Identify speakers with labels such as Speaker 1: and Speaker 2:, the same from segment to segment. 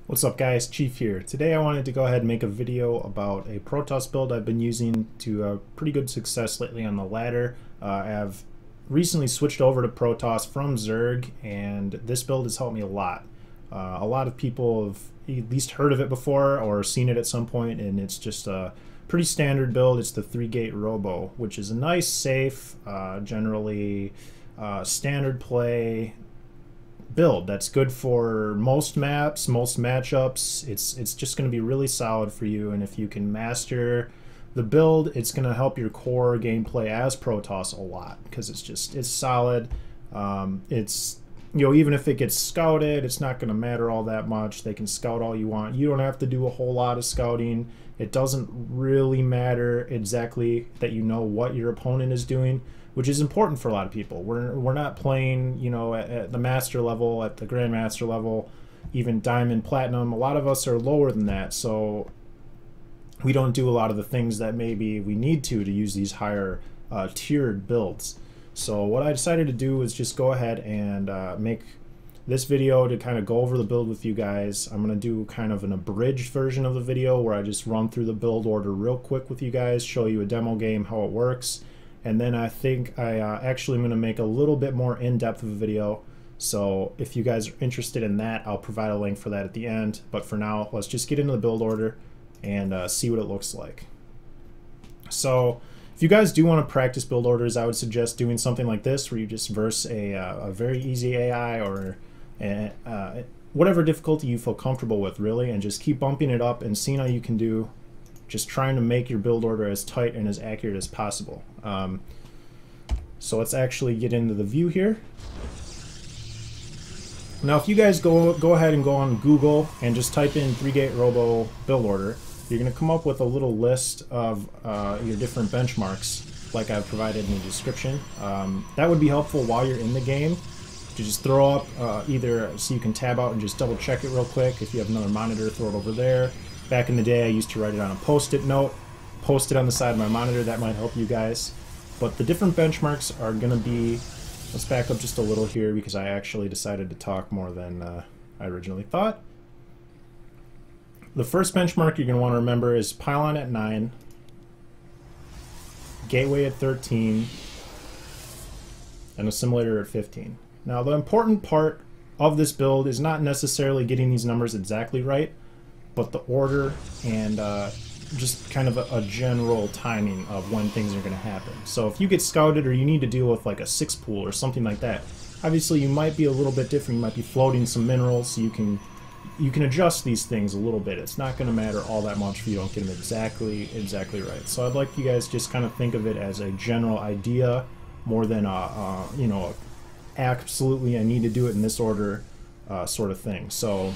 Speaker 1: What's up guys, Chief here. Today I wanted to go ahead and make a video about a Protoss build I've been using to pretty good success lately on the ladder. I have recently switched over to Protoss from Zerg, and this build has helped me a lot. A lot of people have at least heard of it before or seen it at some point, and it's just a pretty standard build. It's the 3-gate Robo, which is a nice, safe, generally standard play build that's good for most maps, most matchups. It's just going to be really solid for you, and if you can master the build, it's going to help your core gameplay as Protoss a lot, because it's solid. It's, you know, even if it gets scouted, it's not going to matter all that much. They can scout all you want. You don't have to do a whole lot of scouting. It doesn't really matter exactly that you know what your opponent is doing, which is important for a lot of people. We're not playing, you know, at the master level, at the grandmaster level, even diamond, platinum. A lot of us are lower than that, so we don't do a lot of the things that maybe we need to use these higher tiered builds. So what I decided to do is just go ahead and make this video to kind of go over the build with you guys. I'm going to do kind of an abridged version of the video where I just run through the build order real quick with you guys, show you a demo game, how it works. And then I think I actually am going to make a little bit more in-depth of a video. So if you guys are interested in that, I'll provide a link for that at the end. But for now, let's just get into the build order and see what it looks like. So if you guys do want to practice build orders, I would suggest doing something like this, where you just verse a very easy AI or whatever difficulty you feel comfortable with, really, and just keep bumping it up and seeing how you can do, just trying to make your build order as tight and as accurate as possible. So let's actually get into the view here. Now if you guys go ahead and go on Google and just type in 3-gate Robo build order, you're going to come up with a little list of your different benchmarks like I've provided in the description. That would be helpful while you're in the game to just throw up either so you can tab out and just double check it real quick. If you have another monitor, throw it over there. Back in the day, I used to write it on a post-it note, post it on the side of my monitor. That might help you guys. But the different benchmarks are going to be, let's back up just a little here because I actually decided to talk more than I originally thought. The first benchmark you're going to want to remember is Pylon at 9, Gateway at 13, and Assimilator at 15. Now the important part of this build is not necessarily getting these numbers exactly right, but the order and just kind of a general timing of when things are going to happen. So if you get scouted or you need to deal with like a 6 pool or something like that, obviously you might be a little bit different. You might be floating some minerals, so you can adjust these things a little bit. It's not going to matter all that much if you don't get them exactly right. So I'd like you guys just kind of think of it as a general idea more than you know, absolutely I need to do it in this order sort of thing. So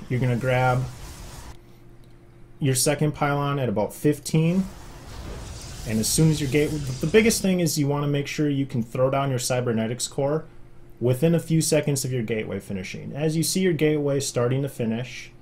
Speaker 1: you're going to grab your second pylon at about 15, and as soon as your gate, the biggest thing is you want to make sure you can throw down your Cybernetics Core within a few seconds of your gateway finishing. As you see your gateway starting to finish,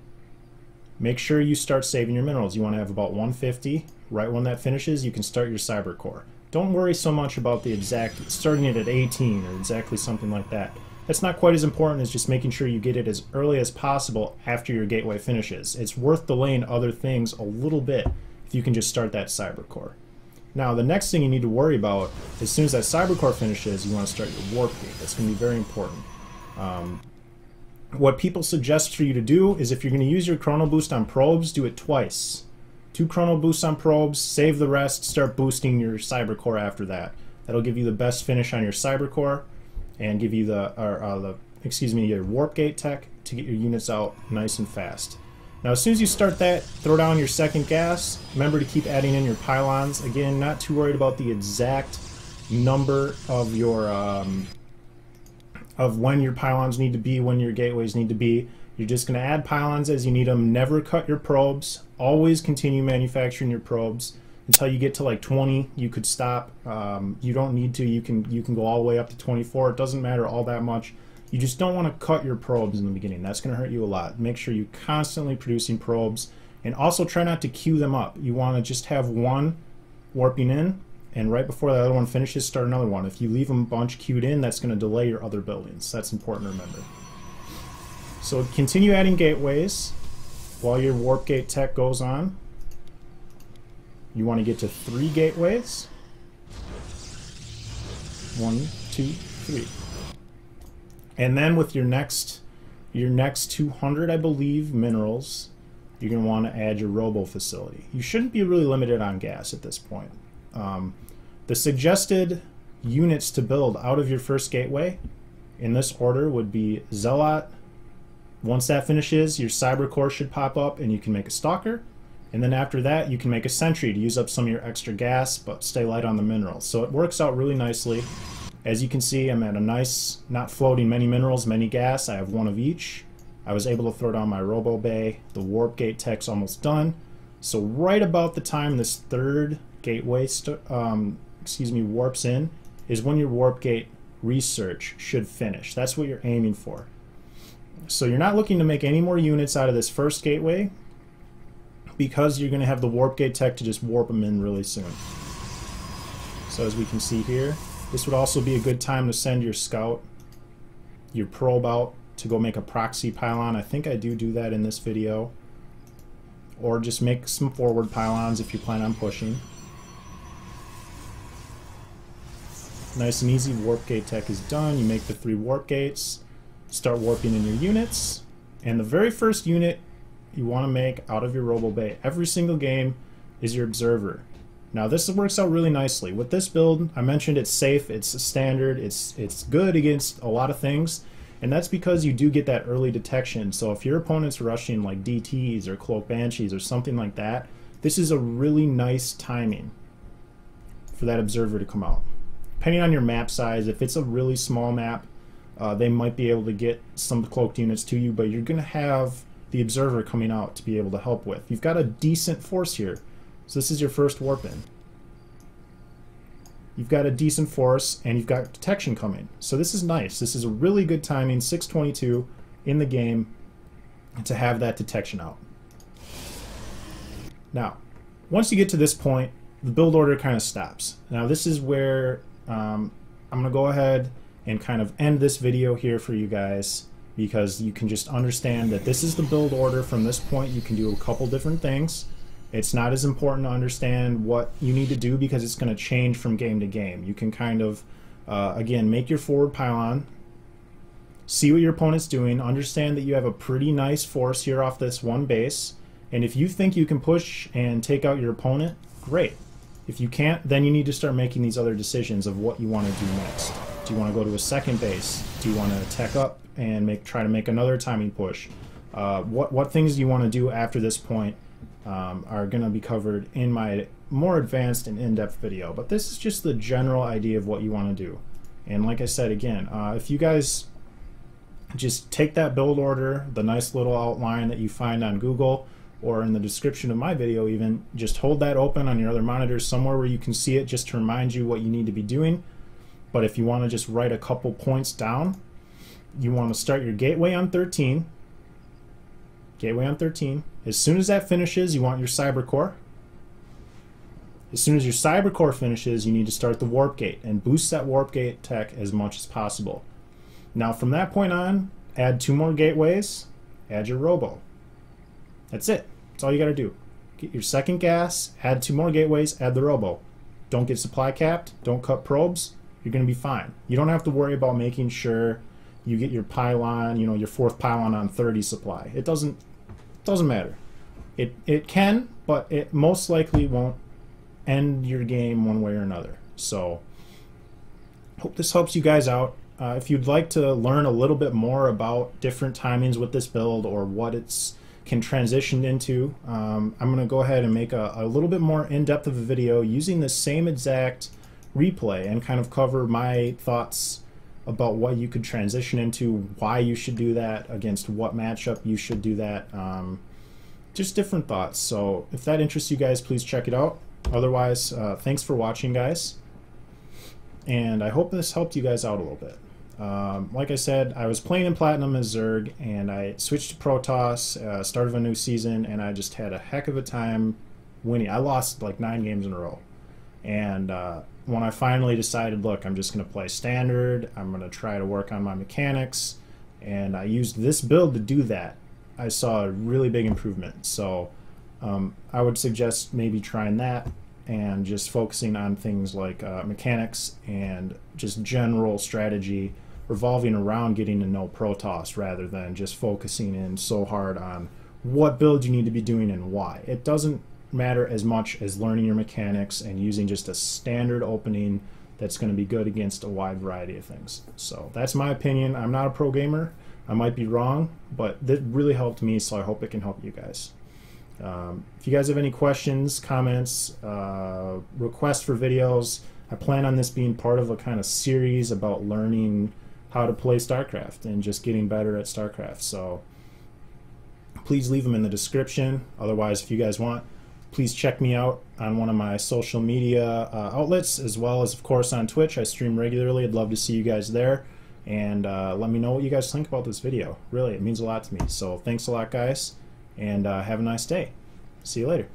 Speaker 1: make sure you start saving your minerals. You want to have about 150. Right when that finishes, you can start your Cyber Core. Don't worry so much about the exact starting it at 18 or exactly something like that. That's not quite as important as just making sure you get it as early as possible after your gateway finishes. It's worth delaying other things a little bit if you can just start that Cyber Core. Now the next thing you need to worry about, as soon as that Cyber Core finishes, you want to start your Warp Gate. That's going to be very important. What people suggest for you to do is, if you're going to use your Chrono Boost on probes, do it twice. 2 Chrono Boosts on probes, save the rest, start boosting your Cyber Core after that. That'll give you the best finish on your Cyber Core and give you your Warpgate Tech to get your units out nice and fast. Now as soon as you start that, throw down your second gas. Remember to keep adding in your pylons. Again, not too worried about the exact number of your of when your pylons need to be, when your gateways need to be. You're just going to add pylons as you need them. Never cut your probes. Always continue manufacturing your probes until you get to like 20. You could stop. You don't need to. You can go all the way up to 24. It doesn't matter all that much. You just don't want to cut your probes in the beginning. That's going to hurt you a lot. Make sure you're constantly producing probes, and also try not to queue them up. You want to just have one warping in, and right before the other one finishes, start another one. If you leave them a bunch queued in, that's going to delay your other buildings. That's important to remember. So continue adding gateways while your Warpgate Tech goes on. You want to get to 3 gateways. 1, 2, 3. And then with your next 200, I believe, minerals, you're going to want to add your Robo facility. You shouldn't be really limited on gas at this point. The suggested units to build out of your first gateway in this order would be Zealot. Once that finishes, your Cyber Core should pop up and you can make a Stalker. And then after that, you can make a Sentry to use up some of your extra gas, but stay light on the minerals. So it works out really nicely. As you can see, I'm at a nice, not floating many minerals, many gas. I have 1 of each. I was able to throw down my Robo Bay. The Warpgate Tech's almost done. So right about the time this 3rd gateway warps in is when your Warpgate research should finish. That's what you're aiming for. So you're not looking to make any more units out of this first gateway, because you're going to have the Warpgate Tech to just warp them in really soon. So as we can see here, this would also be a good time to send your scout, your probe out to go make a proxy pylon. I think I do that in this video. Or just make some forward pylons if you plan on pushing. Nice and easy, Warpgate Tech is done. You make the 3 warp gates, start warping in your units, and the very first unit you want to make out of your Robo Bay every single game is your observer. Now this works out really nicely. With this build, I mentioned it's safe, it's a standard, it's good against a lot of things, and that's because you do get that early detection. So if your opponent's rushing like DTs or Cloak Banshees or something like that, this is a really nice timing for that observer to come out. Depending on your map size, if it's a really small map, they might be able to get some cloaked units to you, but you're going to have the observer coming out to be able to help with. You've got a decent force here. So this is your first warp in. You've got a decent force and you've got detection coming. So this is nice. This is a really good timing, 622 in the game, to have that detection out. Now, once you get to this point, the build order kind of stops. Now this is where I'm going to go ahead and kind of end this video here for you guys, because you can just understand that this is the build order. From this point you can do a couple different things. It's not as important to understand what you need to do because it's going to change from game to game. You can kind of, again, make your forward pylon, see what your opponent's doing, understand that you have a pretty nice force here off this one base, and if you think you can push and take out your opponent, great. If you can't, then you need to start making these other decisions of what you want to do next. Do you want to go to a second base? Do you want to tech up and try to make another timing push? What things do you want to do after this point are going to be covered in my more advanced and in-depth video. But this is just the general idea of what you want to do. And like I said again, if you guys just take that build order, the nice little outline that you find on Google or in the description of my video even, just hold that open on your other monitors somewhere where you can see it, just to remind you what you need to be doing. But if you want to just write a couple points down, you want to start your gateway on 13. Gateway on 13. As soon as that finishes, you want your Cyber Core. As soon as your Cyber Core finishes, you need to start the Warpgate and boost that Warpgate Tech as much as possible. Now from that point on, add 2 more gateways, add your Robo. That's it. That's all you got to do. Get your second gas, add 2 more gateways, add the Robo. Don't get supply capped, don't cut probes, you're going to be fine. You don't have to worry about making sure you get your pylon, you know, your 4th pylon on 30 supply. It doesn't matter. It can, but it most likely won't end your game one way or another. So hope this helps you guys out. If you'd like to learn a little bit more about different timings with this build or what it's can transition into, I'm going to go ahead and make a little bit more in-depth of a video using the same exact replay and kind of cover my thoughts about what you could transition into, why you should do that, against what matchup you should do that, just different thoughts. So if that interests you guys, please check it out. Otherwise, thanks for watching, guys, and I hope this helped you guys out a little bit. Like I said, I was playing in Platinum as Zerg, and I switched to Protoss, start of a new season, and I just had a heck of a time winning. I lost like 9 games in a row, and when I finally decided, look, I'm just going to play standard, I'm going to try to work on my mechanics, and I used this build to do that. I saw a really big improvement. So I would suggest maybe trying that and just focusing on things like mechanics and just general strategy revolving around getting to know Protoss rather than just focusing in so hard on what build you need to be doing and why. It doesn't matter as much as learning your mechanics and using just a standard opening that's going to be good against a wide variety of things. So that's my opinion. I'm not a pro gamer. I might be wrong, but that really helped me, so I hope it can help you guys. If you guys have any questions, comments, requests for videos, I plan on this being part of a kind of series about learning how to play StarCraft and just getting better at StarCraft. So please leave them in the description. Otherwise, if you guys want, please check me out on one of my social media outlets, as well as, of course, on Twitch. I stream regularly. I'd love to see you guys there. And let me know what you guys think about this video. Really, it means a lot to me. So thanks a lot, guys, and have a nice day. See you later.